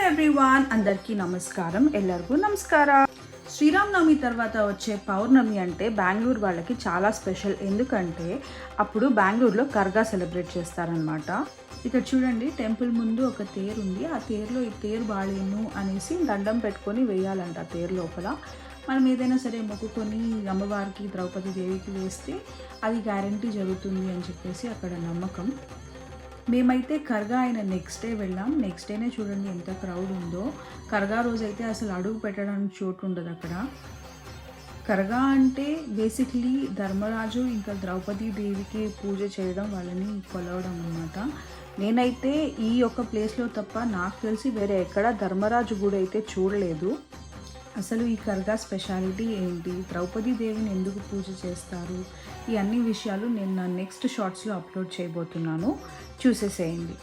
Everyone, అందరికీ నమస్కారం. ఎల్లరిಗೂ నమస్కార. శ్రీరామనవమి తర్వాత వచ్చే పౌర్ణమి అంటే బెంగళూరు వాళ్ళకి చాలా స్పెషల్. ఎందుకంటే అప్పుడు బెంగళూరులో కర్గా సెలబ్రేట్ చేస్తారనమాట. ఇక్కడ చూడండి, టెంపుల్ ముందు ఒక తేరు ఉంది. ఆ తేరులో ఈ తేరు బాలేను అనేసి దండం పెట్టుకొని వేయాలంట. ఆ తేరు లోపల మనం ఏదైనా సరే మొక్కుకొని అమ్మవారికి ద్రౌపది దేవికి వేస్తే అది గ్యారంటీ జరుగుతుంది అని చెప్పేసి అక్కడ నమ్మకం. మేమైతే కర్గా అయిన నెక్స్ట్ డే వెళ్ళాం. నెక్స్ట్ డేనే చూడండి ఎంత క్రౌడ్ ఉందో. కర్గా రోజైతే అసలు అడుగు పెట్టడానికి చోటు ఉండదు అక్కడ. కర్గా అంటే బేసిక్లీ ధర్మరాజు ఇంకా ద్రౌపది దేవికి పూజ చేయడం, వాళ్ళని కొలవడం అన్నమాట. నేనైతే ఈ యొక్క ప్లేస్లో తప్ప నాకు తెలిసి వేరే ఎక్కడ ధర్మరాజు గుడి అయితే చూడలేదు. అసలు ఈ కర్గా స్పెషాలిటీ ఏంటి, ద్రౌపది దేవిని ఎందుకు పూజ చేస్తారు, ఈ అన్ని విషయాలు నేను నా నెక్స్ట్ షార్ట్స్లో అప్లోడ్ చేయబోతున్నాను. చూసేసేయండి.